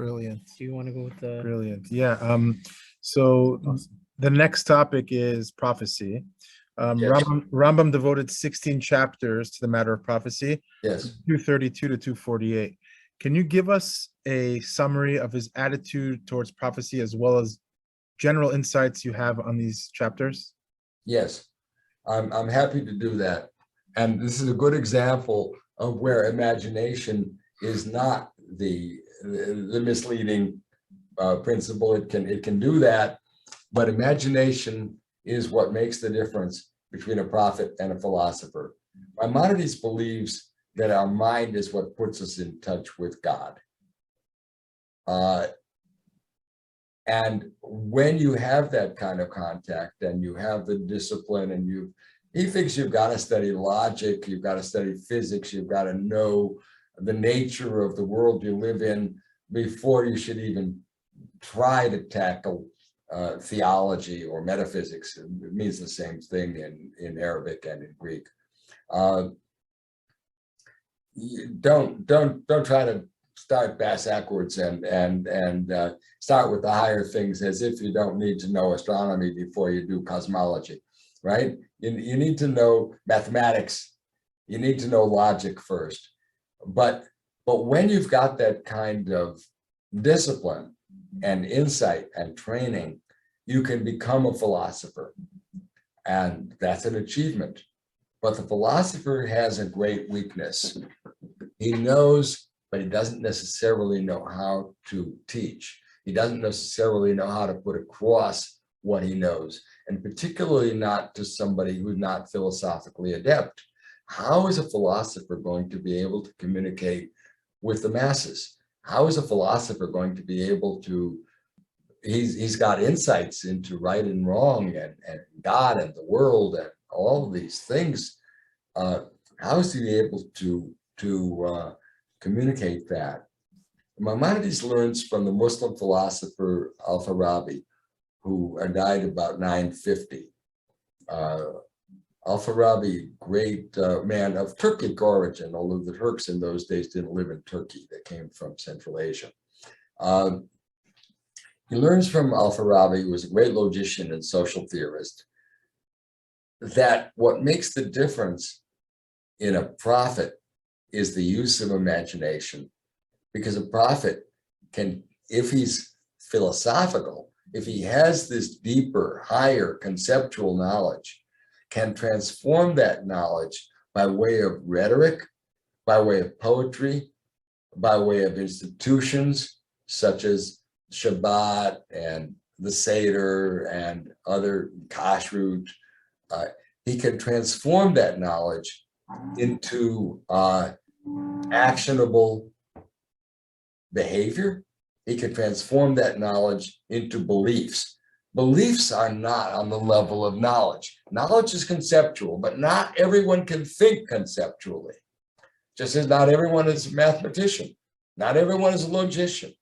Brilliant. Do you want to go with the Brilliant. Yeah. So the next topic is prophecy. Yes. Rambam devoted 16 chapters to the matter of prophecy, Yes. 232 to 248. Can you give us a summary of his attitude towards prophecy as well as general insights you have on these chapters? Yes. I'm happy to do that. And this is a good example of where imagination is not the misleading principle. It can do that, but imagination is what makes the difference between a prophet and a philosopher. Maimonides believes that our mind is what puts us in touch with God. And when you have that kind of contact and you have the discipline and he thinks you've got to study logic, you've got to study physics, you've got to know the nature of the world you live in before you should even try to tackle theology or metaphysics. It means the same thing in Arabic and in Greek. Don't try to start backwards and start with the higher things as if you don't need to know astronomy before you do cosmology, right? You need to know mathematics. You need to know logic first. But when you've got that kind of discipline and insight and training, you can become a philosopher. And that's an achievement. But the philosopher has a great weakness. He knows, but he doesn't necessarily know how to teach. He doesn't necessarily know how to put across what he knows, and particularly not to somebody who's not philosophically adept. How is a philosopher going to be able to communicate with the masses? How is a philosopher going to be able to, he's got insights into right and wrong and God and the world and all of these things. How is he able to communicate that? Maimonides learns from the Muslim philosopher Al-Farabi, who died about 950. Al-Farabi, great man of Turkic origin, although the Turks in those days didn't live in Turkey. They came from Central Asia. He learns from Al-Farabi, who was a great logician and social theorist, that what makes the difference in a prophet is the use of imagination. Because a prophet can, if he's philosophical, if he has this deeper, higher conceptual knowledge, can transform that knowledge by way of rhetoric, by way of poetry, by way of institutions such as Shabbat and the Seder and other kashrut. He can transform that knowledge into actionable behavior. He can transform that knowledge into beliefs. Beliefs are not on the level of knowledge. Knowledge is conceptual, but not everyone can think conceptually. Just as not everyone is a mathematician, not everyone is a logician.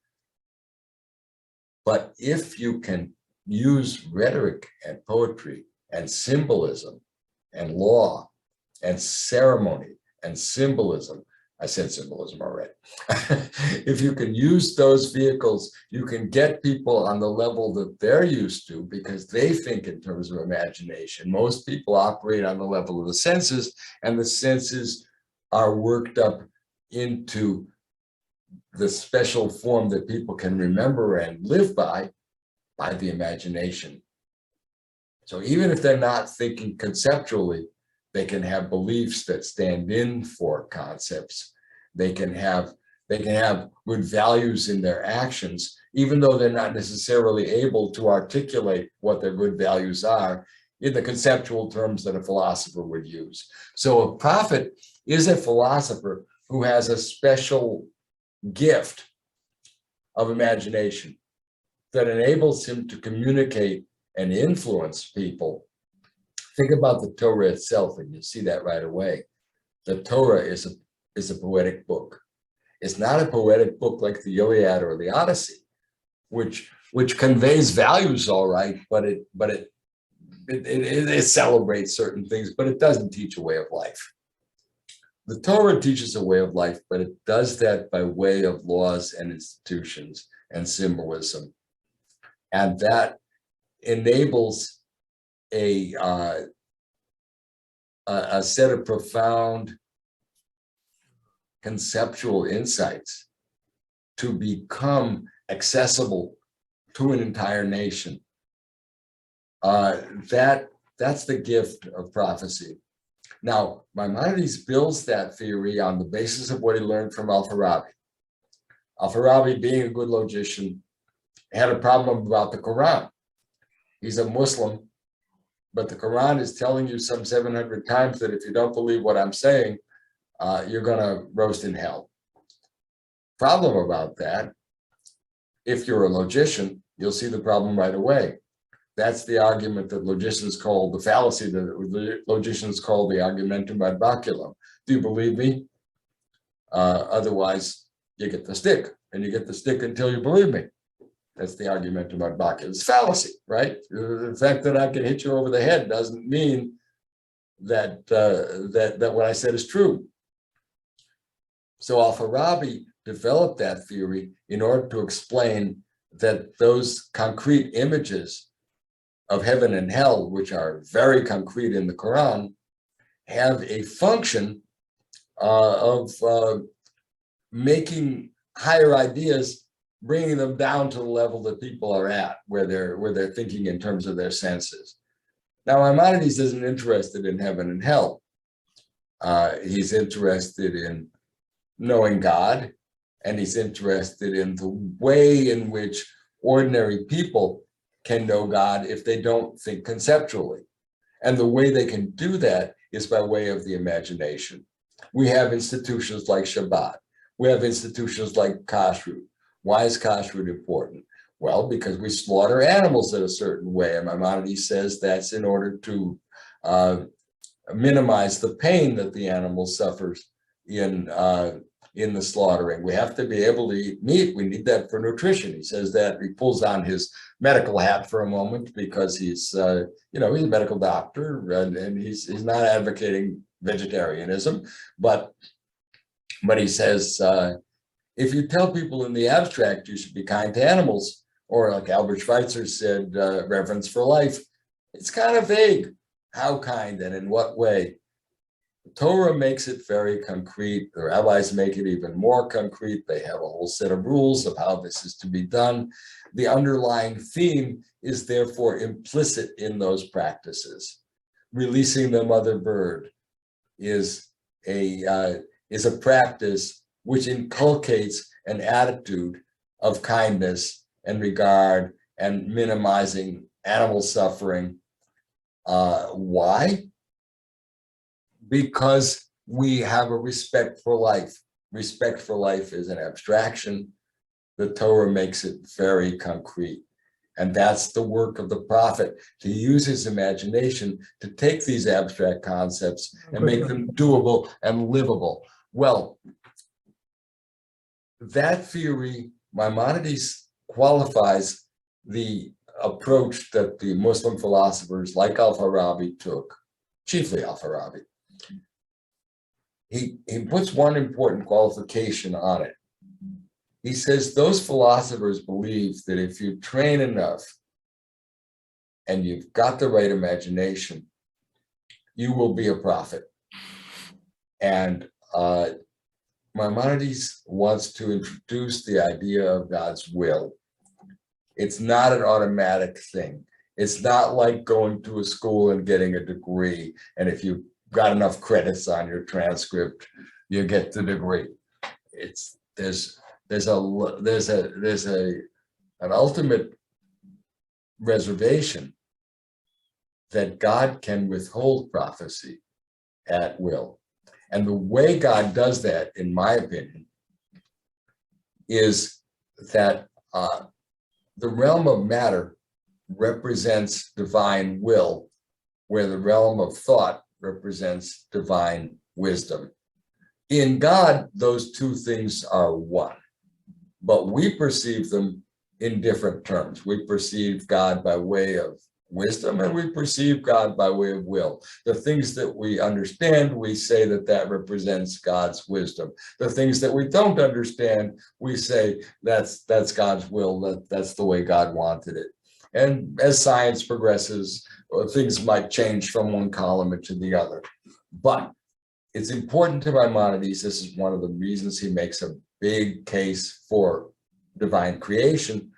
But if you can use rhetoric and poetry and symbolism and law and ceremony and symbolism, I said symbolism already. If you can use those vehicles, you can get people on the level that they're used to because they think in terms of imagination. Most people operate on the level of the senses, and the senses are worked up into the special form that people can remember and live by the imagination. So even if they're not thinking conceptually, they can have beliefs that stand in for concepts. They can have good values in their actions, even though they're not necessarily able to articulate what their good values are in the conceptual terms that a philosopher would use. So a prophet is a philosopher who has a special gift of imagination that enables him to communicate and influence people. Think about the Torah itself, and you see that right away. The Torah is a poetic book. It's not a poetic book like the Iliad or the Odyssey, which conveys values all right, but it celebrates certain things, but it doesn't teach a way of life. The Torah teaches a way of life, but it does that by way of laws and institutions and symbolism. And that enables a set of profound conceptual insights to become accessible to an entire nation. That's the gift of prophecy. Now, Maimonides builds that theory on the basis of what he learned from Al-Farabi. Al-Farabi, being a good logician, had a problem about the Quran. He's a Muslim, but the Quran is telling you some 700 times that if you don't believe what I'm saying, you're going to roast in hell. Problem about that, if you're a logician, you'll see the problem right away. That's the argument that logicians call the fallacy that logicians call the argumentum ad baculum. Do you believe me? Otherwise, you get the stick, and you get the stick until you believe me. That's the argumentum ad baculum. It's fallacy, right? The fact that I can hit you over the head doesn't mean that that what I said is true. So Al-Farabi developed that theory in order to explain that those concrete images of heaven and hell, which are very concrete in the Quran, have a function of making higher ideas, bringing them down to the level that people are at, where they're thinking in terms of their senses. Now, Maimonides isn't interested in heaven and hell. He's interested in knowing God, and he's interested in the way in which ordinary people can know God if they don't think conceptually. And the way they can do that is by way of the imagination. We have institutions like Shabbat. We have institutions like Kashrut. Why is Kashrut important? Well, because we slaughter animals in a certain way. And Maimonides says that's in order to minimize the pain that the animal suffers in the slaughtering. We have to be able to eat meat. We need that for nutrition. He says that. He pulls on his medical hat for a moment because he's a medical doctor, and he's not advocating vegetarianism, but he says if you tell people in the abstract you should be kind to animals, or like Albert Schweitzer said, reverence for life, it's kind of vague. How kind and in what way? The Torah makes it very concrete. The rabbis make it even more concrete. They have a whole set of rules of how this is to be done. The underlying theme is therefore implicit in those practices. Releasing the mother bird is a practice which inculcates an attitude of kindness and regard and minimizing animal suffering. Why? Because we have a respect for life. Respect for life is an abstraction. The Torah makes it very concrete. And that's the work of the prophet, to use his imagination to take these abstract concepts and make them doable and livable. Well, that theory, Maimonides qualifies the approach that the Muslim philosophers like Al-Farabi took, chiefly Al-Farabi. He puts one important qualification on it. He says those philosophers believe that if you train enough and you've got the right imagination, you will be a prophet. And Maimonides wants to introduce the idea of God's will. It's not an automatic thing. It's not like going to a school and getting a degree, and if you got enough credits on your transcript, you get the degree. There's an ultimate reservation that God can withhold prophecy at will. And the way God does that, in my opinion, is that the realm of matter represents divine will, where the realm of thought represents divine wisdom. In God, those two things are one, but we perceive them in different terms. We perceive God by way of wisdom, and we perceive God by way of will. The things that we understand, we say that that represents God's wisdom. The things that we don't understand, we say that's God's will, that's the way God wanted it. And as science progresses, things might change from one column into the other. But it's important to Maimonides, this is one of the reasons he makes a big case for divine creation,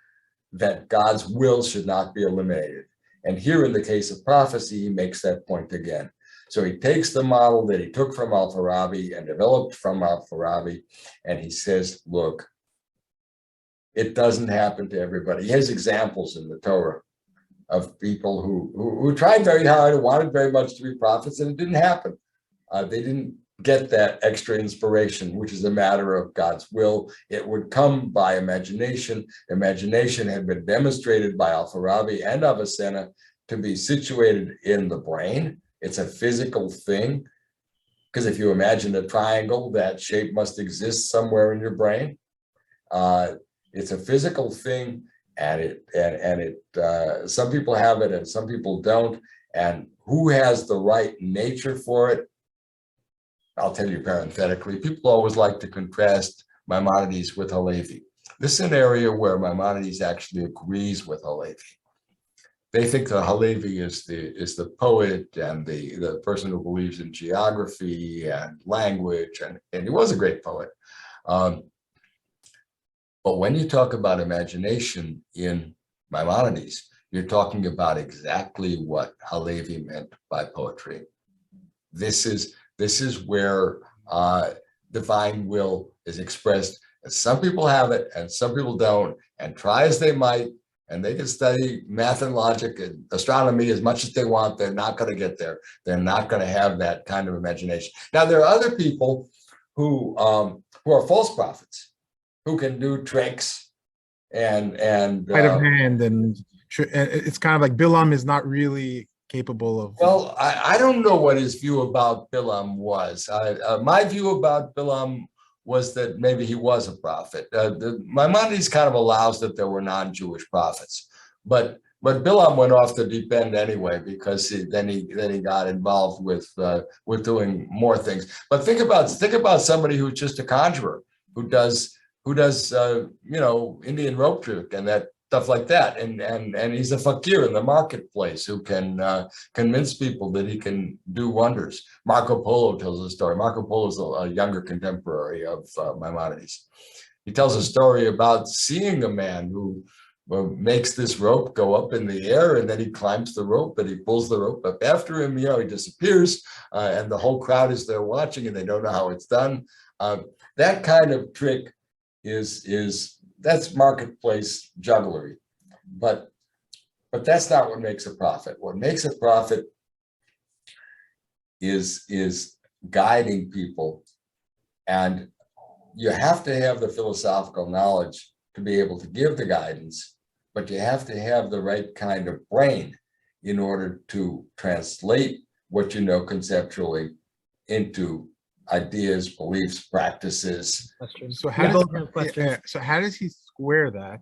that God's will should not be eliminated. And here in the case of prophecy, he makes that point again. So he takes the model that he took from Al-Farabi and developed from Al-Farabi, and he says, look, it doesn't happen to everybody. He has examples in the Torah of people who tried very hard and wanted very much to be prophets, and it didn't happen. They didn't get that extra inspiration, which is a matter of God's will. It would come by imagination. Imagination had been demonstrated by Al-Farabi and Avicenna to be situated in the brain. It's a physical thing, because if you imagine a triangle, that shape must exist somewhere in your brain. It's a physical thing, and some people have it and some people don't. And who has the right nature for it? I'll tell you parenthetically, people always like to contrast Maimonides with Halevi. This is an area where Maimonides actually agrees with Halevi. They think that Halevi is the poet and the person who believes in geography and language, and he was a great poet. But when you talk about imagination in Maimonides, you're talking about exactly what Halevi meant by poetry. This is where divine will is expressed. And some people have it and some people don't, and try as they might, and they can study math and logic and astronomy as much as they want, they're not going to get there. They're not going to have that kind of imagination. Now, there are other people who are false prophets, who can do tricks and Sleight of hand, and it's kind of like Bilam is not really capable of. Well, I don't know what his view about Bilam was. My view about Bilam was that maybe he was a prophet. Maimonides kind of allows that there were non-Jewish prophets, but Bilam went off the deep end anyway, because then he got involved with doing more things. But think about somebody who's just a conjurer, who does Indian rope trick and that stuff like that, and he's a fakir in the marketplace who can convince people that he can do wonders. Marco Polo tells a story. Marco Polo is a younger contemporary of Maimonides. He tells a story about seeing a man who makes this rope go up in the air, and then he climbs the rope and he pulls the rope up after him. He disappears, and the whole crowd is there watching, and they don't know how it's done. That kind of trick that's marketplace jugglery, but that's not what makes a prophet. What makes a prophet is guiding people, and you have to have the philosophical knowledge to be able to give the guidance, but you have to have the right kind of brain in order to translate what you know conceptually into ideas, beliefs, practices. So how does he square that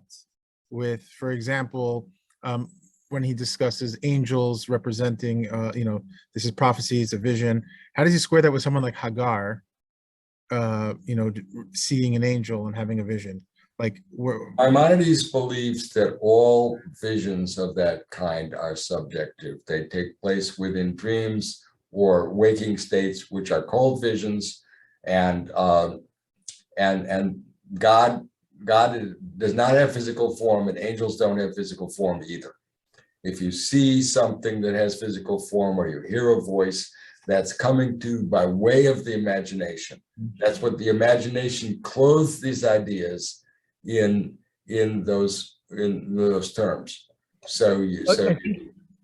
with, for example, when he discusses angels representing, this is prophecy, it's a vision. How does he square that with someone like Hagar, seeing an angel and having a vision? Maimonides believes that all visions of that kind are subjective. They take place within dreams or waking states, which are called visions, and God does not have physical form, and angels don't have physical form either. If you see something that has physical form, or you hear a voice, that's coming to you by way of the imagination. That's what the imagination clothes these ideas in those terms.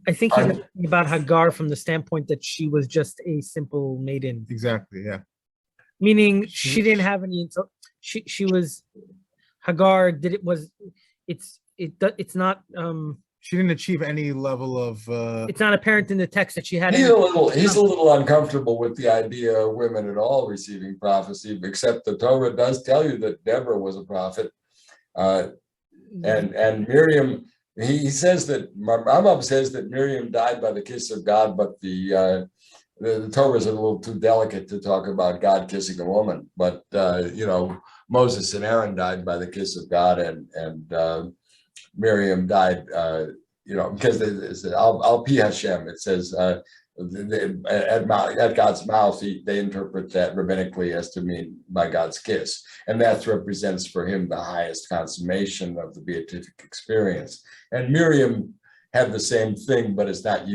I think he's talking about Hagar from the standpoint that she was just a simple maiden. Exactly, yeah. Meaning she didn't have any. She was Hagar. It's not. She didn't achieve any level of. It's not apparent in the text that she had. He's a little uncomfortable with the idea of women at all receiving prophecy, except the Torah does tell you that Deborah was a prophet, and Miriam he says that Rambam says that Miriam died by the kiss of God, but the Torah is a little too delicate to talk about God kissing a woman. But Moses and Aaron died by the kiss of God, and Miriam died, because Al Pi Hashem, it says at God's mouth, they interpret that rabbinically as to mean by God's kiss. And that represents for him the highest consummation of the beatific experience. And Miriam had the same thing, but it's not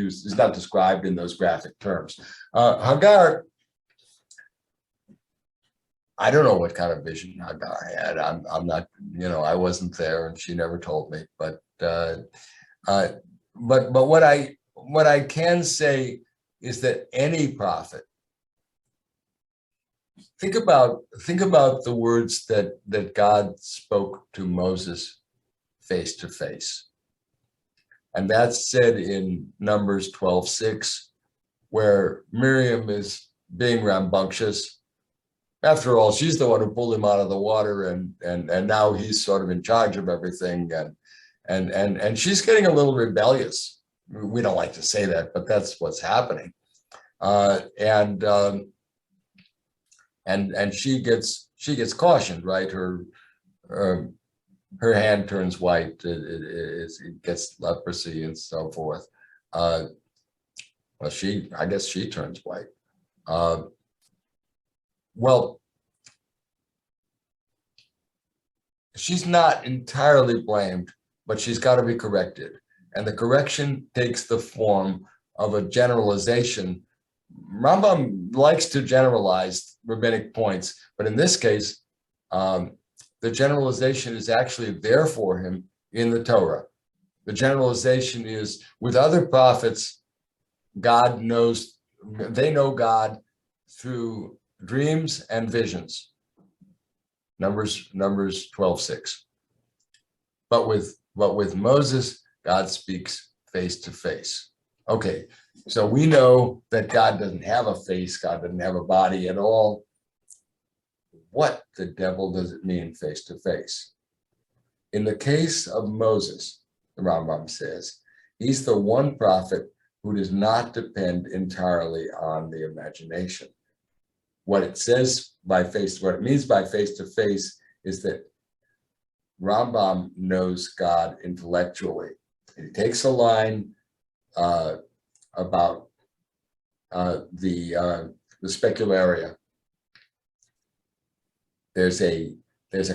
described in those graphic terms. Hagar, I don't know what kind of vision Hagar had. I'm not, I wasn't there, and she never told me. But what I can say is that any prophet, think about the words that God spoke to Moses face to face, and that's said in Numbers 12:6, where Miriam is being rambunctious. After all, she's the one who pulled him out of the water, and now he's sort of in charge of everything, and she's getting a little rebellious. We don't like to say that, but that's what's happening. And she gets cautioned, right? Her hand turns white. It gets leprosy and so forth. I guess she turns white. Well, she's not entirely blamed, but she's got to be corrected. And the correction takes the form of a generalization. Rambam likes to generalize rabbinic points, but in this case, the generalization is actually there for him in the Torah. The generalization is, with other prophets, they know God through dreams and visions. Numbers 12:6. But with Moses, God speaks face to face. Okay, so we know that God doesn't have a face, God doesn't have a body at all. What the devil does it mean face to face? In the case of Moses, the Rambam says, he's the one prophet who does not depend entirely on the imagination. What it means by face to face is that Rambam knows God intellectually. He takes a line about the specularia. There's a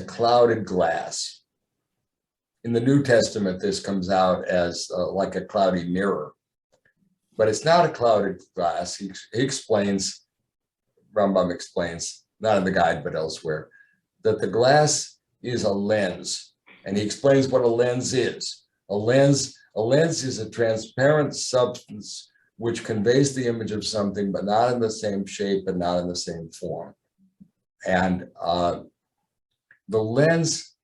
clouded glass. In the New Testament, this comes out as like a cloudy mirror, but it's not a clouded glass. He explains, Rambam explains, not in the guide but elsewhere, that the glass is a lens, and he explains what a lens is. A lens is a transparent substance which conveys the image of something, but not in the same shape and not in the same form. And the lens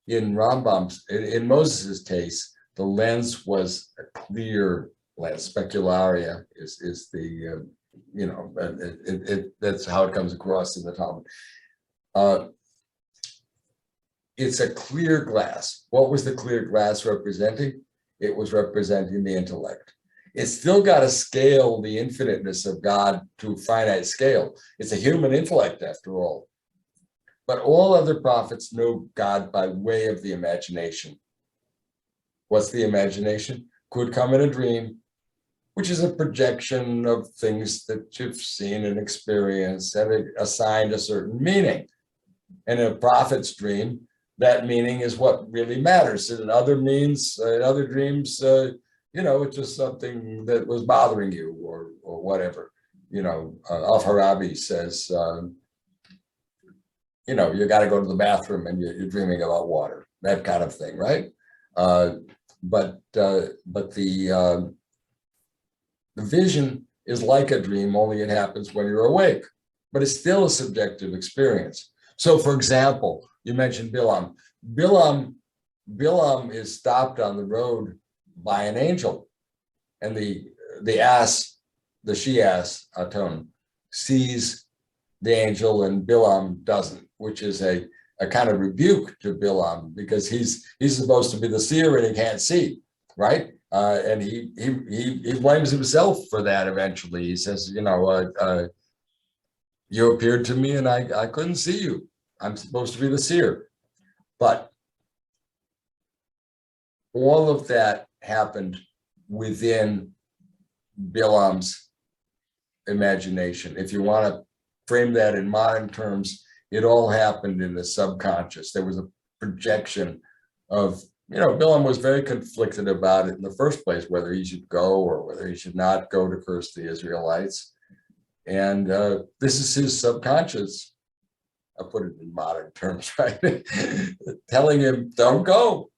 in Moses' case, the lens was a clear lens. Specularia is the that's how it comes across in the Talmud. It's a clear glass. What was the clear glass representing? It was representing the intellect. It's still got to scale the infiniteness of God to a finite scale. It's a human intellect, after all. But all other prophets know God by way of the imagination. What's the imagination? Could come in a dream, which is a projection of things that you've seen and experienced and assigned a certain meaning. And in a prophet's dream, that meaning is what really matters. And in other dreams, it's just something that was bothering you or whatever. Al-Farabi says, you got to go to the bathroom and you're dreaming about water, that kind of thing, right? But the vision is like a dream, only it happens when you're awake, but it's still a subjective experience. So, for example, you mentioned Bilam. Bilam is stopped on the road by an angel, and the she-ass, Aton, sees the angel and Bilam doesn't, which is a a kind of rebuke to Bilam, because he's supposed to be the seer and he can't see, right? And he blames himself for that eventually. He says, you know, you appeared to me and I couldn't see you. I'm supposed to be the seer. But all of that happened within Bilam's imagination. If you want to frame that in modern terms, it all happened in the subconscious. There was a projection of, you know, Bilam was very conflicted about it in the first place, whether he should go or whether he should not go to curse the Israelites. And this is his subconscious, I put it in modern terms, right? Telling him, don't go,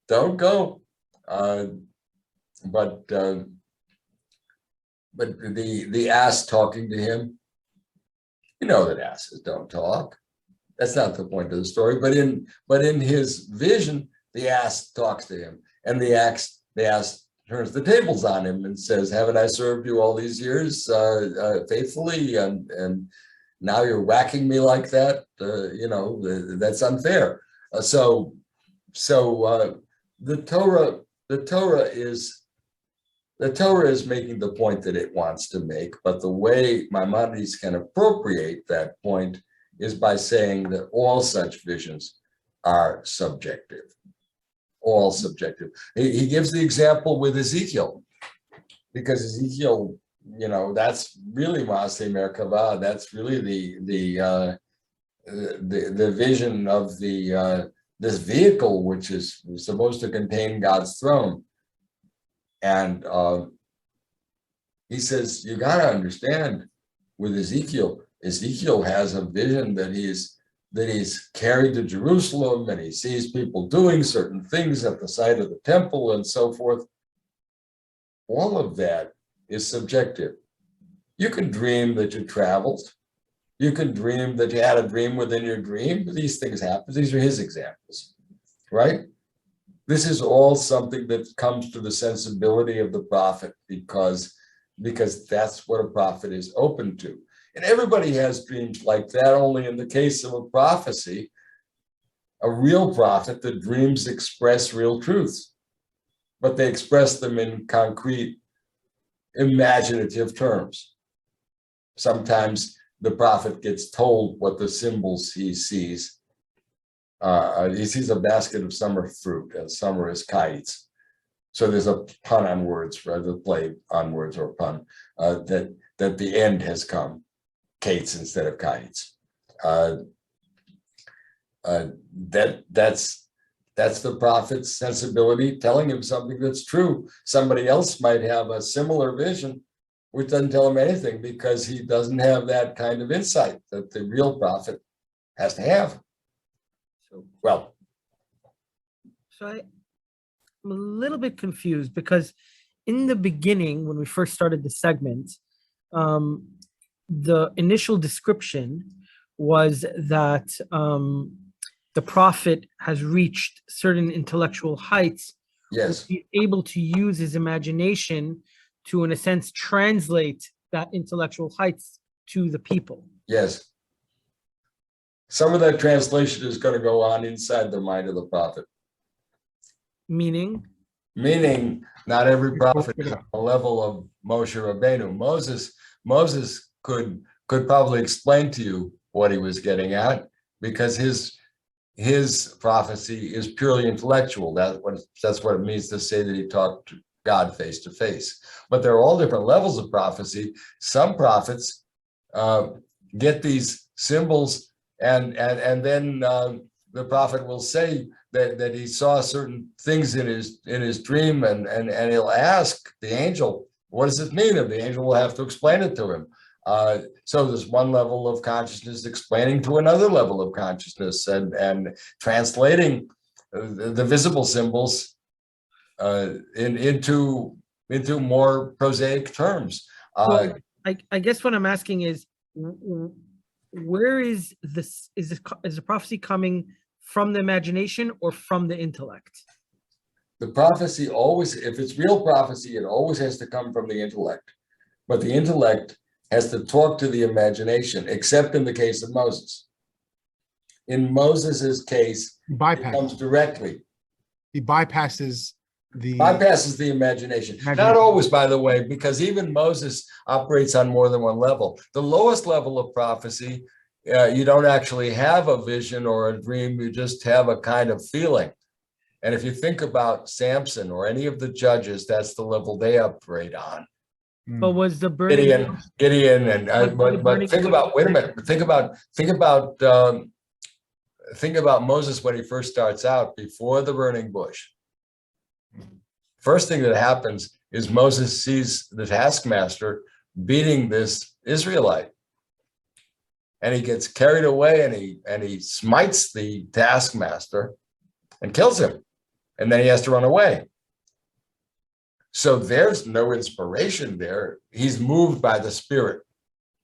don't go. But the ass talking to him, you know that asses don't talk. That's not the point of the story. But in his vision, the ass talks to him, and the ass turns the tables on him and says, "Haven't I served you all these years faithfully? And now you're whacking me like that? You know, that's unfair." So the Torah is making the point that it wants to make, but the way Maimonides can appropriate that point is by saying that all such visions are subjective. All subjective. He gives the example with Ezekiel, because Ezekiel, you know, that's really Maaseh Merkavah. That's really the vision of this vehicle, which is supposed to contain God's throne. And he says, you got to understand, with Ezekiel has a vision that he's carried to Jerusalem, and he sees people doing certain things at the site of the temple and so forth. All of that is subjective. You can dream that you traveled. You can dream that you had a dream within your dream. These things happen. These are his examples, right? This is all something that comes to the sensibility of the prophet, because that's what a prophet is open to. And everybody has dreams like that, only in the case of a prophecy, a real prophet, the dreams express real truths, but they express them in concrete, imaginative terms. Sometimes the prophet gets told what the symbols he sees. He sees a basket of summer fruit, and summer is kites. So there's a pun on words, rather than play on words or pun, that the end has come. Kates instead of kites. That's the prophet's sensibility, telling him something that's true. Somebody else might have a similar vision, which doesn't tell him anything, because he doesn't have that kind of insight that the real prophet has to have. Well, so I'm a little bit confused, because in the beginning, when we first started the segment, the initial description was that the prophet has reached certain intellectual heights. yes, He's able to use his imagination to, in a sense, translate that intellectual heights to the people. yes. Some of that translation is going to go on inside the mind of the prophet. Meaning, not every prophet is on the level of Moshe Rabbeinu. Moses could probably explain to you what he was getting at, because his prophecy is purely intellectual. That's what it means to say that he talked to God face to face. But there are all different levels of prophecy. Some prophets get these symbols, and then the prophet will say that he saw certain things in his dream, and he'll ask the angel, what does it mean? And the angel will have to explain it to him. So there's one level of consciousness explaining to another level of consciousness, and translating the visible symbols into more prosaic terms. so I guess what I'm asking is, where is this? Is the prophecy coming from the imagination or from the intellect? The prophecy always, if it's real prophecy, it always has to come from the intellect. But the intellect has to talk to the imagination, except in the case of Moses. In Moses's case, He it comes bypasses. directly. He bypasses the Bypasses the imagination. Not always, by the way, because even Moses operates on more than one level. The lowest level of prophecy, you don't actually have a vision or a dream, you just have a kind of feeling. And if you think about Samson or any of the judges, that's the level they operate on. But was the burning Gideon, and but think about, wait a minute, think about Moses when he first starts out before the burning bush. First thing that happens is Moses sees the taskmaster beating this Israelite, and he gets carried away and he smites the taskmaster and kills him, and then he has to run away. So there's no inspiration there. He's moved by the Spirit.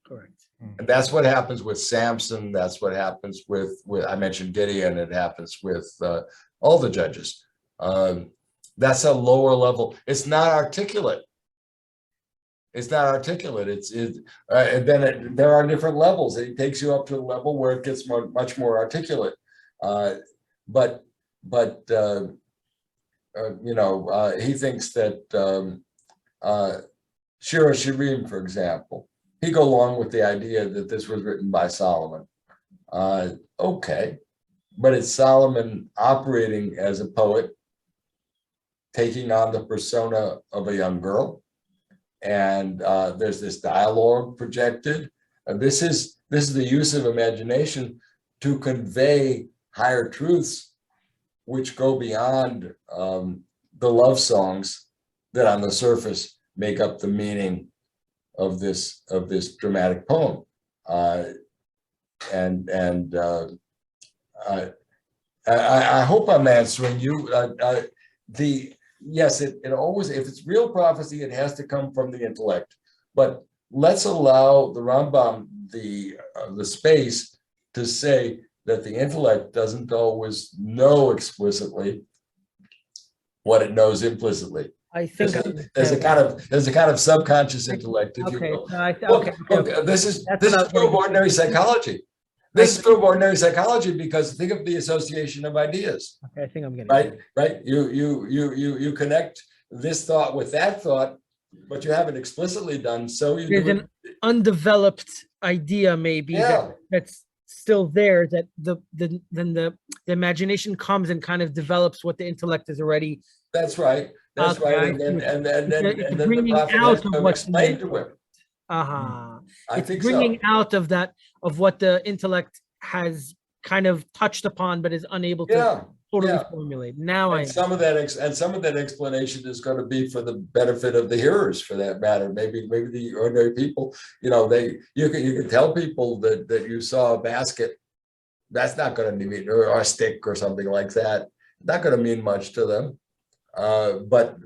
Correct. And that's what happens with Samson. That's what happens with I mentioned Gideon. It happens with all the judges. That's a lower level. It's not articulate. It's not articulate. There are different levels. It takes you up to a level where it gets much more articulate. He thinks that Shir Shirim, for example, he go along with the idea that this was written by Solomon. Okay, but it's Solomon operating as a poet, taking on the persona of a young girl, and there's this dialogue projected. This is the use of imagination to convey higher truths, which go beyond the love songs that on the surface make up the meaning of this dramatic poem. I hope I'm answering you. Yes, it always, if it's real prophecy, it has to come from the intellect. But let's allow the Rambam the space to say that the intellect doesn't always know explicitly what it knows implicitly. I think there's a kind of subconscious intellect, if you will. This is true of ordinary psychology. This is true of ordinary psychology because think of the association of ideas. Okay, I think I'm getting right. You connect this thought with that thought, but you haven't explicitly done so. There's an undeveloped idea, maybe that's still there. That the imagination comes and kind of develops what the intellect is already. That's right. That's right. And then the prophet has to explain to him. It's bringing out of that, of what the intellect has kind of touched upon, but is unable to totally formulate. Now some of that explanation is going to be for the benefit of the hearers, for that matter. Maybe the ordinary people, you can tell people that you saw a basket. That's not going to mean, or a stick or something like that. Not going to mean much to them. But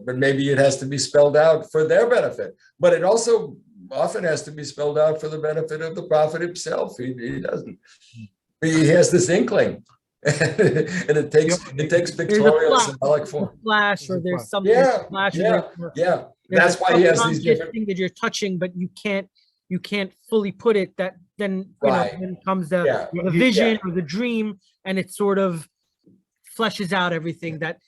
maybe it has to be spelled out for their benefit. But it also often has to be spelled out for the benefit of the prophet himself. He doesn't. He has this inkling, and it takes pictorial symbolic form. Flash, or there's something. Yeah. That's why he has these different thing that you're touching, but you can't fully put it. That then then comes the vision or the dream, and it sort of fleshes out everything that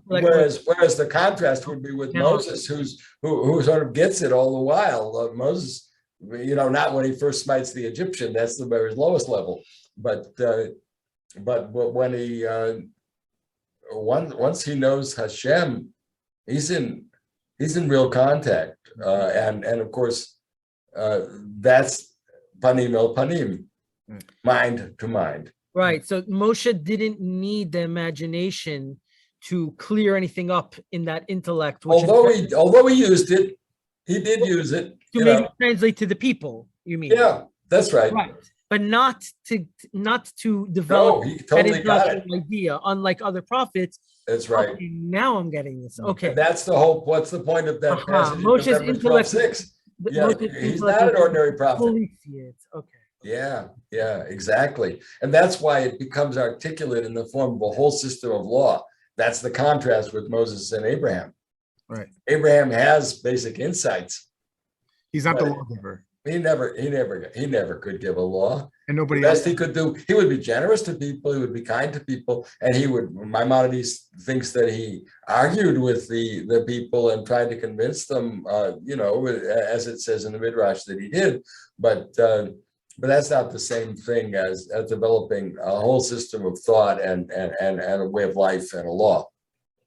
whereas the contrast would be with Moses, who sort of gets it all the while. Moses, not when he first smites the Egyptian, that's the very lowest level, but when he once he knows Hashem, he's in real contact, and of course that's panim el panim, mind to mind. Right. So Moshe didn't need the imagination to clear anything up in that intellect. Although he used it, he did use it to maybe translate to the people. You mean? Yeah, that's right. Right, but not to develop that intellectual idea. Unlike other prophets. That's right. Okay, now I'm getting this. Okay, and that's the whole. What's the point of that passage? Moshe's intellect. He's not an ordinary prophet. Okay. Yeah, exactly. And that's why it becomes articulate in the form of a whole system of law. That's the contrast with Moses and Abraham. Right. Abraham has basic insights. He's not the lawgiver. He never could give a law. And nobody The best else. he could do, he would be generous to people, he would be kind to people, and he would, Maimonides thinks that he argued with the people and tried to convince them, as it says in the Midrash that he did, but that's not the same thing as developing a whole system of thought and a way of life and a law.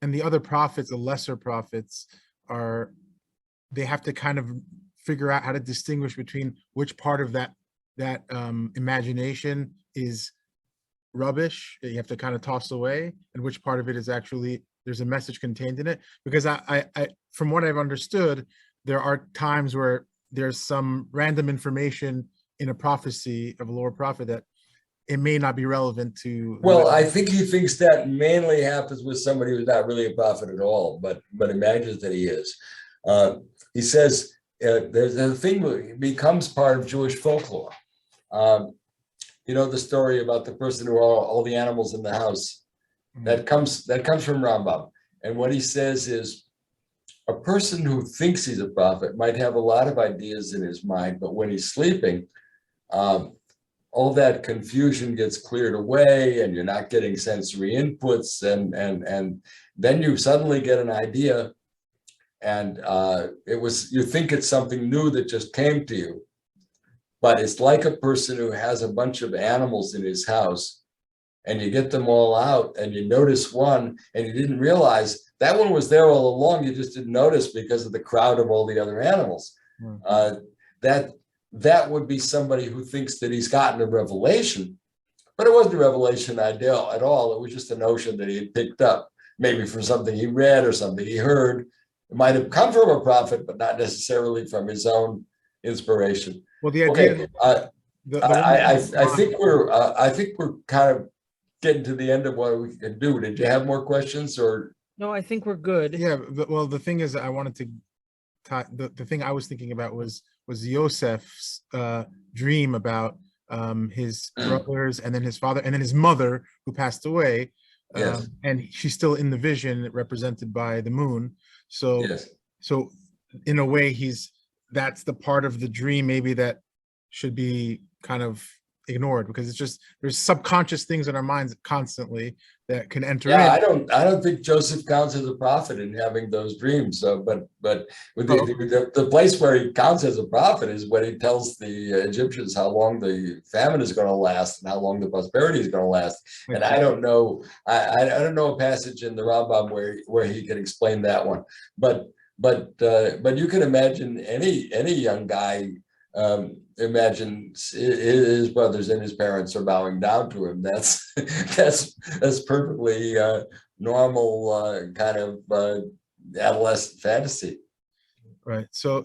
And the other prophets, the lesser prophets, they have to kind of figure out how to distinguish between which part of that imagination is rubbish that you have to kind of toss away, and which part of it is actually there's a message contained in it. Because I from what I've understood, there are times where there's some random information in a prophecy of a lower prophet that it may not be relevant to. Well, I think he thinks that mainly happens with somebody who's not really a prophet at all, but imagines that he is. He says there's a thing that becomes part of Jewish folklore. You know the story about the person who all the animals in the house. That comes from Rambam, and what he says is a person who thinks he's a prophet might have a lot of ideas in his mind, but when he's sleeping, all that confusion gets cleared away, and you're not getting sensory inputs, and then you suddenly get an idea, and you think it's something new that just came to you, but it's like a person who has a bunch of animals in his house, and you get them all out, and you notice one, and you didn't realize that one was there all along. You just didn't notice because of the crowd of all the other animals. That would be somebody who thinks that he's gotten a revelation, but it wasn't a revelation idea at all. It was just a notion that he had picked up, maybe from something he read or something he heard. It might have come from a prophet, but not necessarily from his own inspiration. Well, the idea. I think we're kind of getting to the end of what we can do. Did you have more questions, or? No, I think we're good. Yeah. Well, the thing is, I wanted to. The thing I was thinking about was Yosef's dream about his brothers, and then his father, and then his mother who passed away. Yes. And she's still in the vision represented by the moon. So, yes. So in a way, that's the part of the dream maybe that should be kind of ignored, because it's just there's subconscious things in our minds constantly that can enter in. I don't think Joseph counts as a prophet in having those dreams. So, but with the place where he counts as a prophet is when he tells the Egyptians how long the famine is going to last and how long the prosperity is going to last. And I don't know, I don't know a passage in the Rambam where he can explain that one. But you can imagine any young guy. Imagine his brothers and his parents are bowing down to him. That's perfectly normal kind of adolescent fantasy. Right. So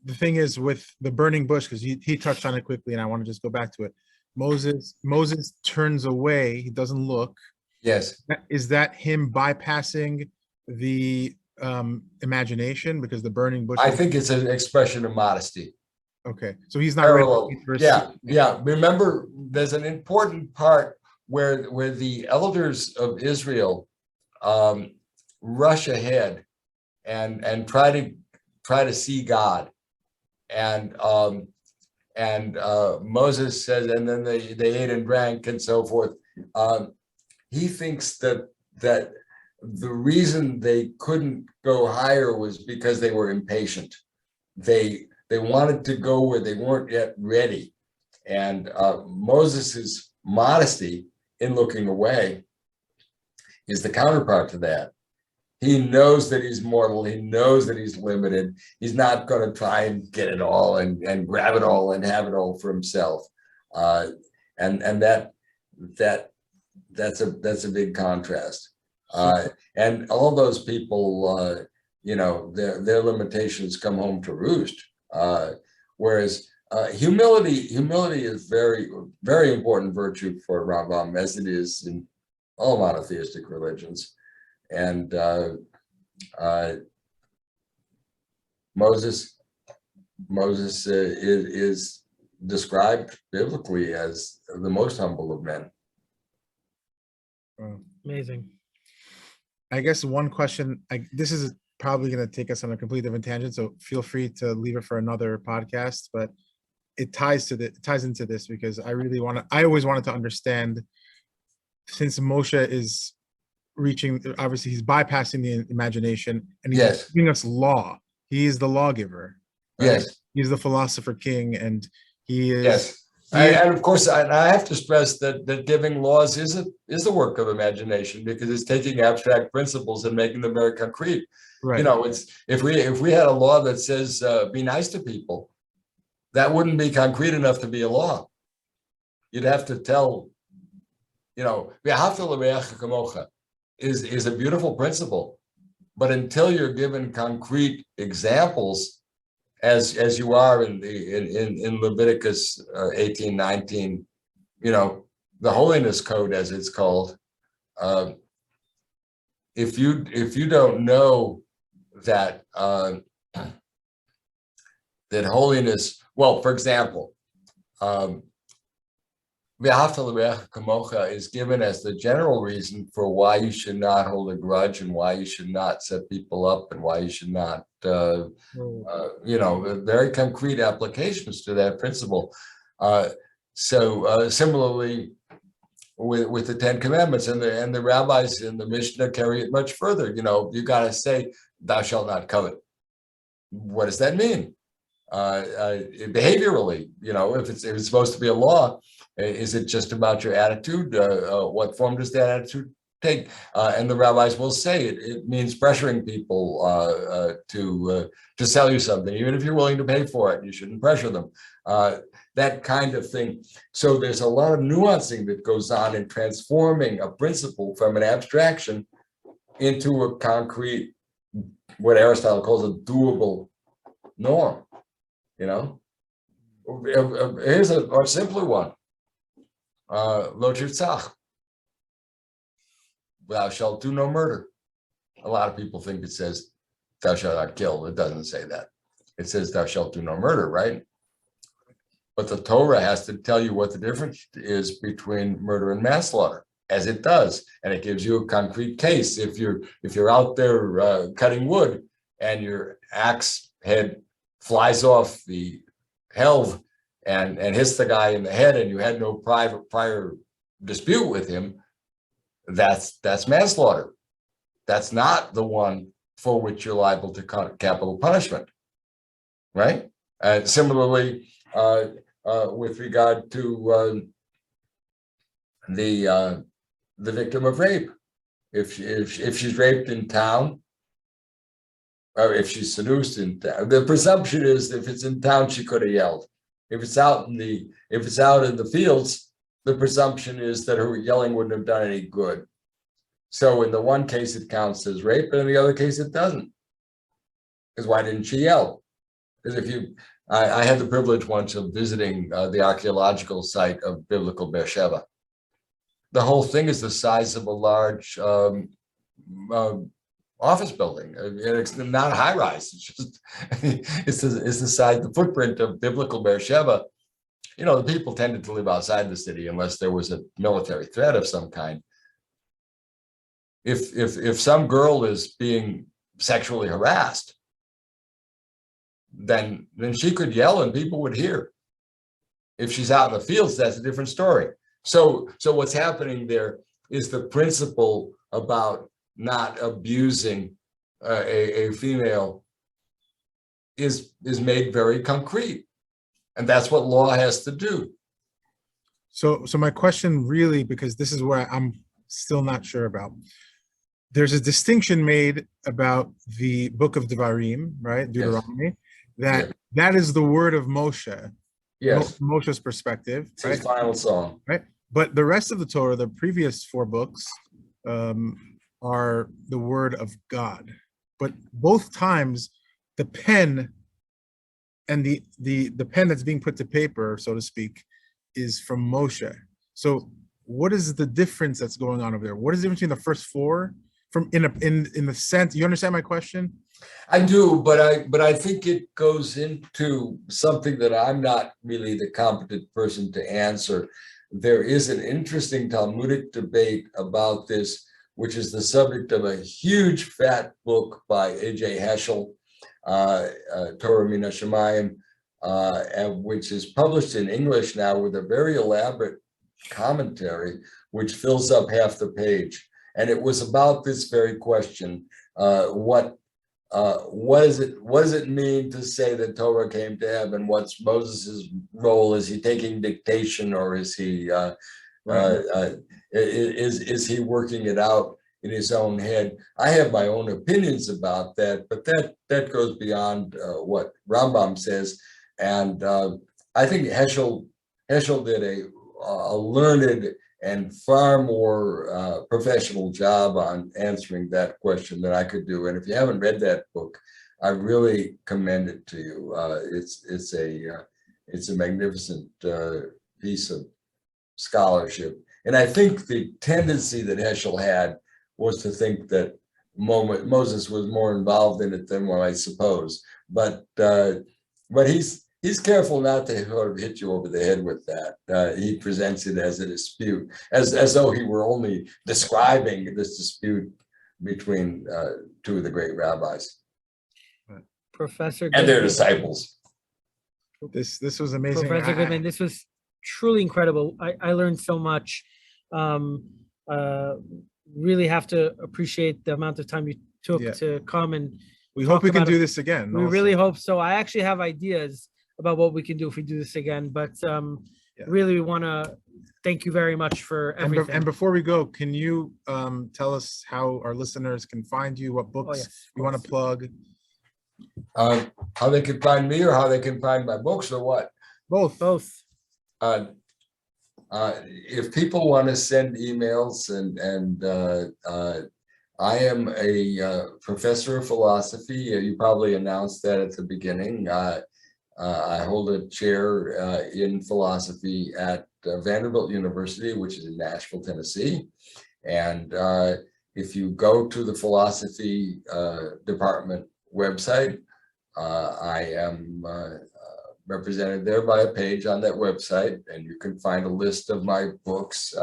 the thing is with the burning bush, because he touched on it quickly, and I want to just go back to it. Moses turns away. He doesn't look. Yes. Is that him bypassing the imagination, because the burning bush? I think it's an expression of modesty. Okay, so he's not parallel. Yeah. Remember, there's an important part where the elders of Israel rush ahead and try to see God, and Moses says, and then they ate and drank and so forth. He thinks that the reason they couldn't go higher was because they were impatient. They wanted to go where they weren't yet ready. And Moses's modesty in looking away is the counterpart to that. He knows that he's mortal. He knows that he's limited. He's not going to try and get it all and grab it all and have it all for himself. And that's a big contrast. And all those people, their limitations come home to roost. Whereas humility is very, very important virtue for Rambam, as it is in all monotheistic religions. And Moses is described biblically as the most humble of men. Amazing. I guess one question, this is probably going to take us on a completely different tangent, so feel free to leave it for another podcast. But it ties into this, because I always wanted to understand, since Moshe is reaching, obviously he's bypassing the imagination, and he's giving us law. He is the lawgiver. Right? Yes. He's the philosopher king, and he is. Yes. And of course, I have to stress that giving laws is a work of imagination, because it's taking abstract principles and making them very concrete. Right. You know, it's if we had a law that says be nice to people, that wouldn't be concrete enough to be a law. You'd have to tell, you know, is a beautiful principle, but until you're given concrete examples, as you are in Leviticus 18:19, you know, the holiness code, as it's called, if you don't know that that holiness, well, for example, is given as the general reason for why you should not hold a grudge, and why you should not set people up, and why you should not, you know, very concrete applications to that principle. So similarly with the Ten Commandments, and the rabbis in the Mishnah carry it much further. You know, you got to say, "Thou shalt not covet." What does that mean? Behaviorally, you know, if it's supposed to be a law, is it just about your attitude? What form does that attitude take? And the rabbis will say it means pressuring people to sell you something, even if you're willing to pay for it. You shouldn't pressure them. That kind of thing. So there's a lot of nuancing that goes on in transforming a principle from an abstraction into a concrete, what Aristotle calls a doable norm. You know, here's a simpler one. Lo tirtzach. Thou shalt do no murder. A lot of people think it says thou shalt not kill. It doesn't say that. It says thou shalt do no murder, right? But the Torah has to tell you what the difference is between murder and manslaughter, as it does, and it gives you a concrete case. If you're out there cutting wood, and your axe head flies off the helve and hits the guy in the head, and you had no prior dispute with him, that's manslaughter. That's not the one for which you're liable to capital punishment, right? Similarly, with regard to the victim of rape, if she's raped in town, or if she's seduced in town, the presumption is if it's in town, she could have yelled. If it's out in the fields, the presumption is that her yelling wouldn't have done any good. So in the one case, it counts as rape, and in the other case, it doesn't. Because why didn't she yell? Because I had the privilege once of visiting the archaeological site of biblical Beersheba. The whole thing is the size of a large office building. It's not a high rise. It's just it's the size, the footprint of biblical Beersheba. You know, the people tended to live outside the city unless there was a military threat of some kind. If some girl is being sexually harassed, then she could yell and people would hear. If she's out in the fields, that's a different story. So what's happening there is the principle about not abusing a female is made very concrete, and that's what law has to do. So my question really, because this is where I'm still not sure about. There's a distinction made about the book of Devarim, right? Deuteronomy, yes. That is the word of Moshe. Yes. Moshe's perspective. It's his final song. Right. But the rest of the Torah, the previous 4 books, are the word of God. But both times the pen and the pen that's being put to paper, so to speak, is from Moshe. So what is the difference that's going on over there? What is the difference between the first 4 from in the sense, you understand my question? I do, but I think it goes into something that I'm not really the competent person to answer. There is an interesting Talmudic debate about this, which is the subject of a huge fat book by A.J. Heschel, Torah Min HaShamayim, and which is published in English now with a very elaborate commentary, which fills up half the page. And it was about this very question: what does it mean to say that Torah came to heaven? What's Moses's role? Is he taking dictation, or is he is he working it out in his own head? I have my own opinions about that, but that goes beyond what Rambam says. And I think Heschel did a learned and far more professional job on answering that question than I could do. And if you haven't read that book, I really commend it to you. It's a magnificent piece of scholarship. And I think the tendency that Heschel had was to think that Moses was more involved in it than one I suppose. But he's careful not to sort of hit you over the head with that. He presents it as a dispute, as though he were only describing this dispute between two of the great rabbis, Professor and their Goodman. disciples. This was amazing. Professor Goodman, this was truly incredible. I learned so much. Really have to appreciate the amount of time you took to come, and we hope we can do this again. We really hope so. I actually have ideas about what we can do if we do this again, but really we want to thank you very much for everything. And before we go, can you tell us how our listeners can find you, what books you want to plug? How they can find me, or how they can find my books, or what? Both. If people want to send emails, and I am a professor of philosophy. You probably announced that at the beginning. I hold a chair in philosophy at Vanderbilt University, which is in Nashville, Tennessee. And if you go to the philosophy department website, I am represented there by a page on that website, and you can find a list of my books.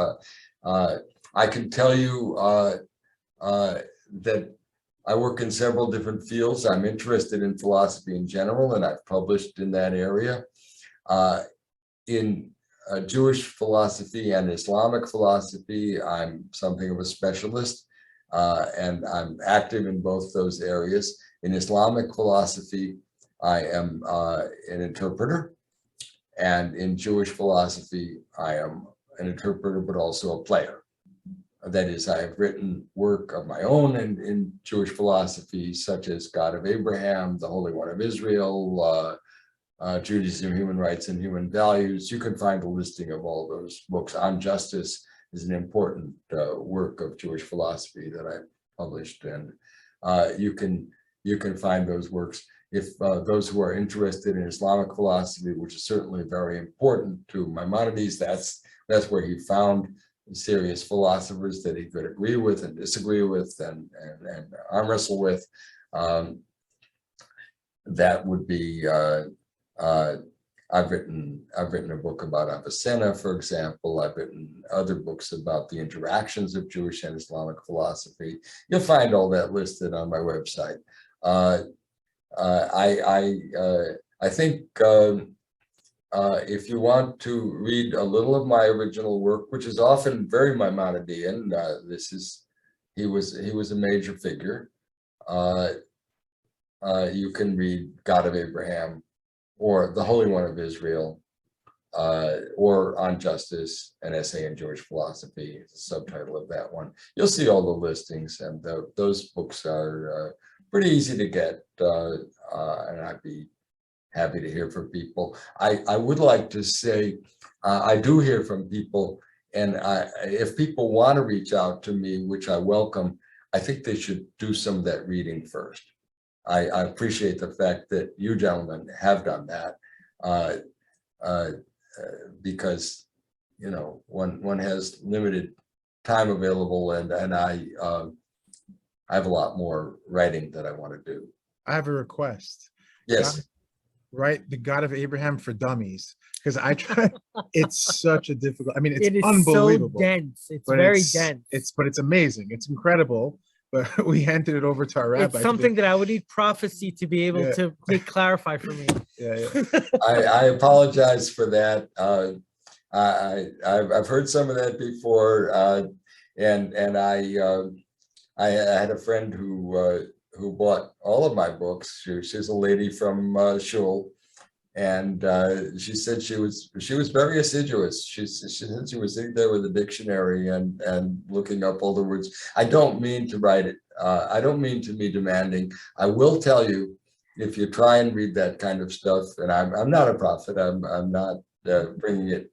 I can tell you that I work in several different fields. I'm interested in philosophy in general, and I've published in that area. In Jewish philosophy and Islamic philosophy, I'm something of a specialist, and I'm active in both those areas. In Islamic philosophy, I am an interpreter, and in Jewish philosophy, I am an interpreter, but also a player. That is, I have written work of my own in Jewish philosophy, such as God of Abraham, the Holy One of Israel, Judaism, Human Rights and Human Values. You can find a listing of all those books. On Justice is an important work of Jewish philosophy that I published, and you can find those works. If those who are interested in Islamic philosophy, which is certainly very important to Maimonides, that's where he found serious philosophers that he could agree with and disagree with and arm wrestle with. That would be I've written a book about Avicenna, for example. I've written other books about the interactions of Jewish and Islamic philosophy. You'll find all that listed on my website. I think if you want to read a little of my original work, which is often very Maimonidean, he was a major figure. You can read God of Abraham, or the Holy One of Israel, or On Justice, an essay in Jewish philosophy, is the subtitle of that one. You'll see all the listings, and those books are pretty easy to get, and I'd be happy to hear from people. I would like to say, I do hear from people, and if people want to reach out to me, which I welcome, I think they should do some of that reading first. I appreciate the fact that you gentlemen have done that, because one has limited time available, and I have a lot more writing that I want to do. I have a request. Yes. Write The God of Abraham for Dummies, because I tried. It's such a difficult. I mean, it's it is unbelievable. So dense. It's very dense. But it's amazing. It's incredible. but we handed it over to our rabbi. It's something that I would need prophecy to be able to make clarify for me. I apologize for that. I've heard some of that before, and I had a friend who bought all of my books. She's a lady from Shul, and she said she was very assiduous. She said she was sitting there with a dictionary and looking up all the words. I don't mean to write it. I don't mean to be demanding. I will tell you, if you try and read that kind of stuff, and I'm not a prophet. I'm not bringing it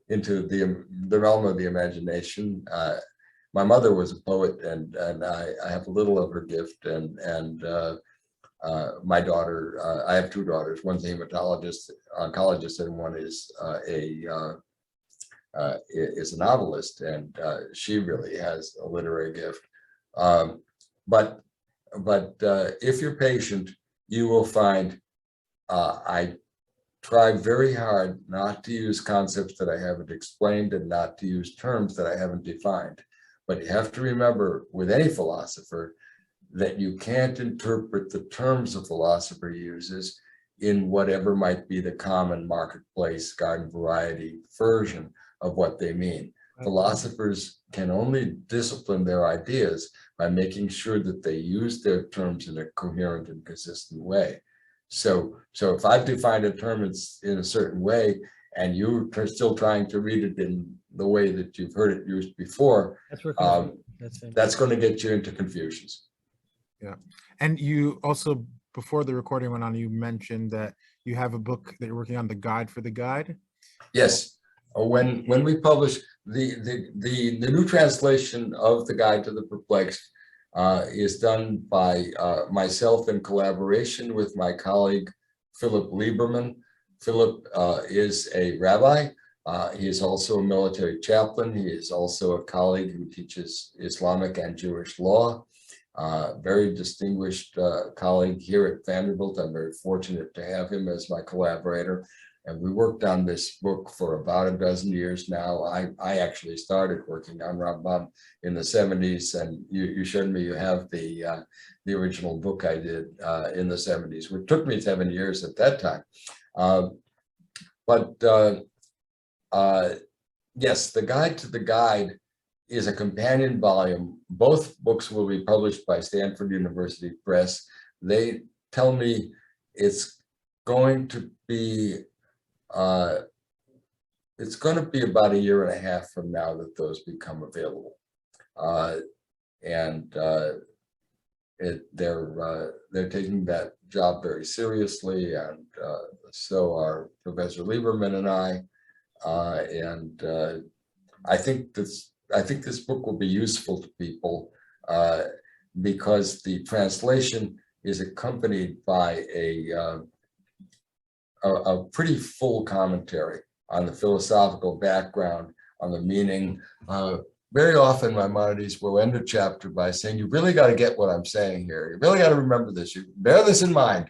into the realm of the imagination. My mother was a poet, and I have a little of her gift, and my daughter, I have two daughters. One's a hematologist, oncologist, and one is a novelist, and she really has a literary gift. But if you're patient, you will find I try very hard not to use concepts that I haven't explained and not to use terms that I haven't defined. But you have to remember, with any philosopher, that you can't interpret the terms a philosopher uses in whatever might be the common marketplace, garden variety version of what they mean. Philosophers can only discipline their ideas by making sure that they use their terms in a coherent and consistent way. So if I've defined a term in a certain way, and you're still trying to read it in the way that you've heard it used before, that's going to get you into confusions. Yeah. And you also, before the recording went on, you mentioned that you have a book that you're working on, the guide for the guide. Yes. When we publish the new translation of the Guide to the Perplexed is done by myself in collaboration with my colleague, Philip Lieberman. Philip is a rabbi. He is also a military chaplain. He is also a colleague who teaches Islamic and Jewish law. Very distinguished colleague here at Vanderbilt. I'm very fortunate to have him as my collaborator. And we worked on this book for about a dozen years now. I actually started working on Rambam in the 70s, and you showed me you have the original book I did in the 70s, which took me 7 years at that time. Yes, the Guide to the Guide is a companion volume. Both books will be published by Stanford University Press. They tell me it's going to be about a year and a half from now that those become available. They're taking that job very seriously, and so are Professor Lieberman and I. I think this book will be useful to people because the translation is accompanied by a pretty full commentary on the philosophical background, on the meaning. Very often Maimonides will end a chapter by saying, you really got to get what I'm saying here. You really got to remember this. You bear this in mind.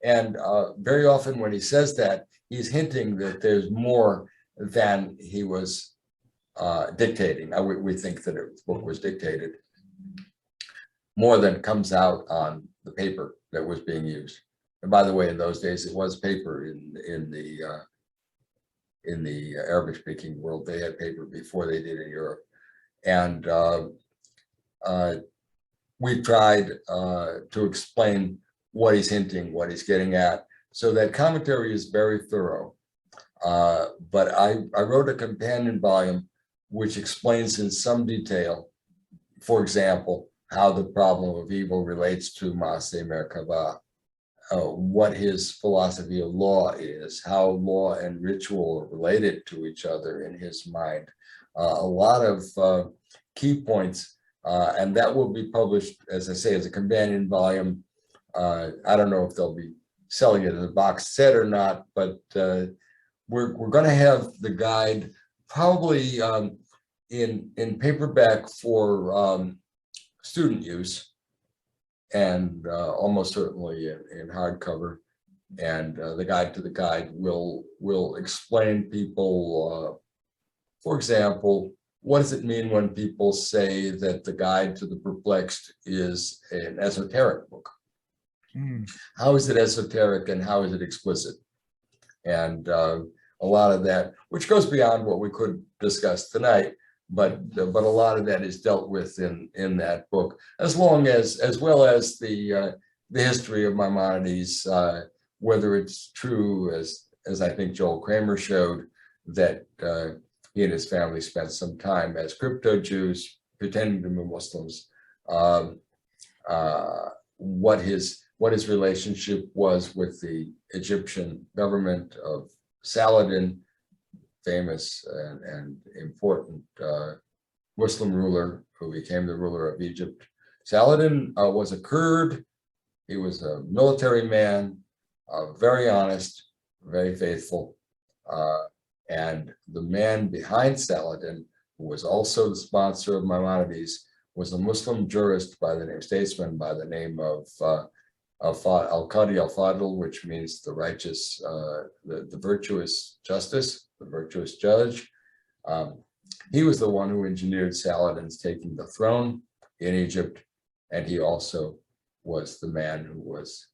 Very often when he says that, he's hinting that there's more than he was dictating. Now, we think that the book was dictated. More than comes out on the paper that was being used. And by the way, in those days, it was paper in the Arabic-speaking world. They had paper before they did in Europe. And we tried to explain what he's hinting, what he's getting at. So that commentary is very thorough. But I wrote a companion volume which explains in some detail, for example, how the problem of evil relates to Maaseh Merkavah, what his philosophy of law is, how law and ritual are related to each other in his mind. A lot of key points, and that will be published, as I say, as a companion volume. I don't know if they'll be selling it as a box set or not, but we're going to have the guide probably in paperback for student use, and almost certainly in hardcover. And the Guide to the Guide will explain people, for example, what does it mean when people say that the Guide to the Perplexed is an esoteric book? How is it esoteric and how is it explicit? And a lot of that, which goes beyond what we could discuss tonight, but a lot of that is dealt with in that book, as well as the history of Maimonides, whether it's true, as I think Joel Kramer showed, that he and his family spent some time as crypto-Jews pretending to be Muslims, what his relationship was with the Egyptian government of Saladin, famous and important Muslim ruler who became the ruler of Egypt. Saladin was a Kurd. He was a military man, very honest, very faithful. And the man behind Saladin, who was also the sponsor of Maimonides, was a Muslim jurist statesman by the name of Al-Qadi al-Fadl, which means the righteous, the virtuous justice, the virtuous judge. He was the one who engineered Saladin's taking the throne in Egypt, and he also was the man who was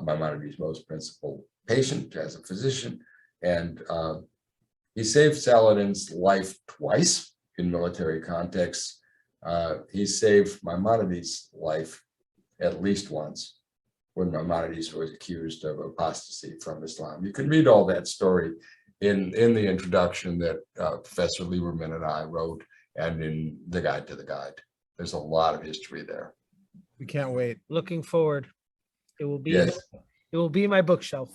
Maimonides' most principal patient as a physician. And he saved Saladin's life twice in military contexts. He saved Maimonides' life at least once when Maimonides was accused of apostasy from Islam. You can read all that story in the introduction that Professor Lieberman and I wrote, and in the Guide to the Guide. There's a lot of history there. We can't wait. Looking forward. It will be Yes. it will be my bookshelf.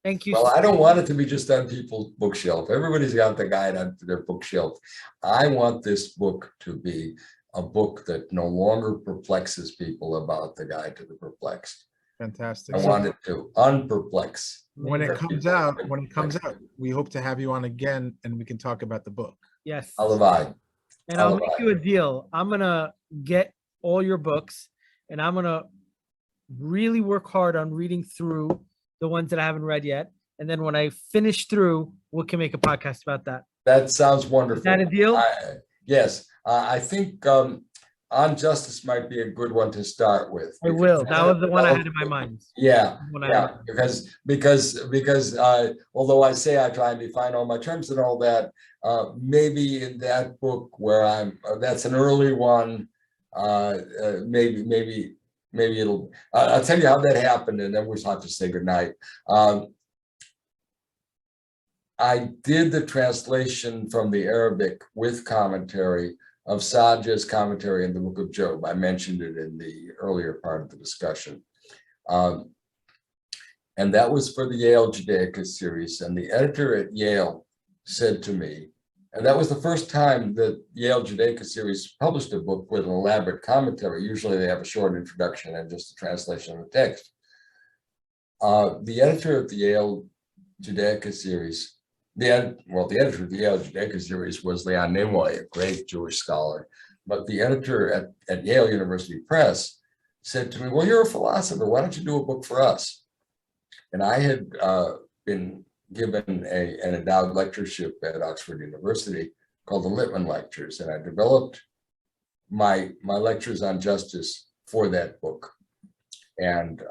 Thank you. Well, I don't want it to be just on people's bookshelf. Everybody's got the guide on their bookshelf. I want this book to be a book that no longer perplexes people about the Guide to the Perplexed. Fantastic. I want it to unperplex. When it comes out, we hope to have you on again and we can talk about the book. Yes. Alibi. And I'll make you a deal. I'm gonna get all your books and I'm gonna really work hard on reading through the ones that I haven't read yet. And then when I finish through, we can make a podcast about that. That sounds wonderful. Is that a deal? Yes. I think On Justice might be a good one to start with. I will. That was the one I had in my mind. Yeah, because although I say I try and define all my terms and all that, maybe in that book where that's an early one, maybe it'll, I'll tell you how that happened and then we'll have to say goodnight. I did the translation from the Arabic with commentary of Sajja's commentary in the book of Job. I mentioned it in the earlier part of the discussion. And that was for the Yale Judaica series. And the editor at Yale said to me, and that was the first time that Yale Judaica series published a book with an elaborate commentary. Usually they have a short introduction and just a translation of the text. The editor of the Yale Judaica series, the editor of the Yale Judaica series was Leon Nimoy, a great Jewish scholar. But the editor at Yale University Press said to me, well, you're a philosopher. Why don't you do a book for us? And I had been given an endowed lectureship at Oxford University called the Littman Lectures. And I developed my lectures on justice for that book. And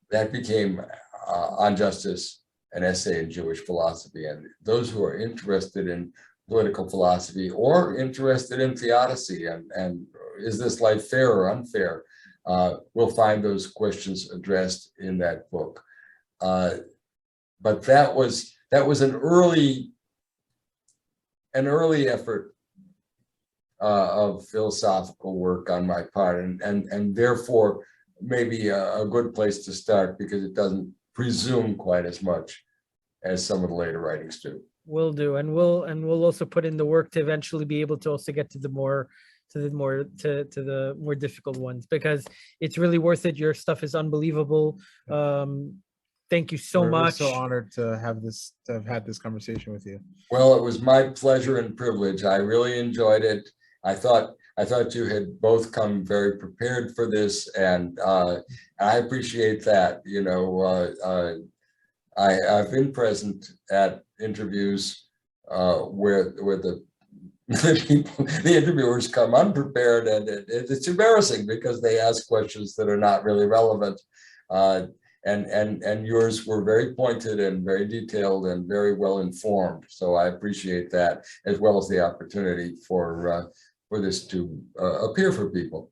that became On Justice, an essay in Jewish philosophy. And those who are interested in political philosophy or interested in theodicy and is this life fair or unfair, will find those questions addressed in that book. But that was an early effort of philosophical work on my part, and therefore maybe a good place to start because it doesn't presume quite as much as some of the later writings do. Will do, and we'll also put in the work to eventually be able to also get to the more difficult ones, because it's really worth it. Your stuff is unbelievable. Thank you so much. We're so honored to have had this conversation with you. Well, it was my pleasure and privilege. I really enjoyed it. I thought you had both come very prepared for this, and I appreciate that. You know, I've been present at interviews where the The interviewers come unprepared, and it's embarrassing because they ask questions that are not really relevant. And yours were very pointed and very detailed and very well informed. So I appreciate that, as well as the opportunity for this to appear for people.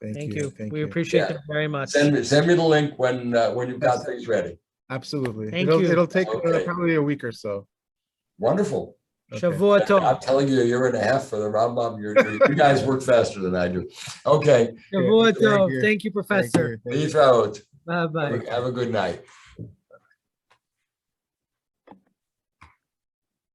Thank you. Thank We you. appreciate Yeah. that very much. Send me the link when you've got things ready. Absolutely. Thank it'll you. it'll take Okay. probably a week or so. Wonderful. Okay. Shavua tov. I'm telling you, a year and a half for the Rambam. You guys work faster than I do. Okay. Shavua Thank tov. you. Thank you, Thank Professor. you. Thank you. Peace out. Bye-bye. Have a good night.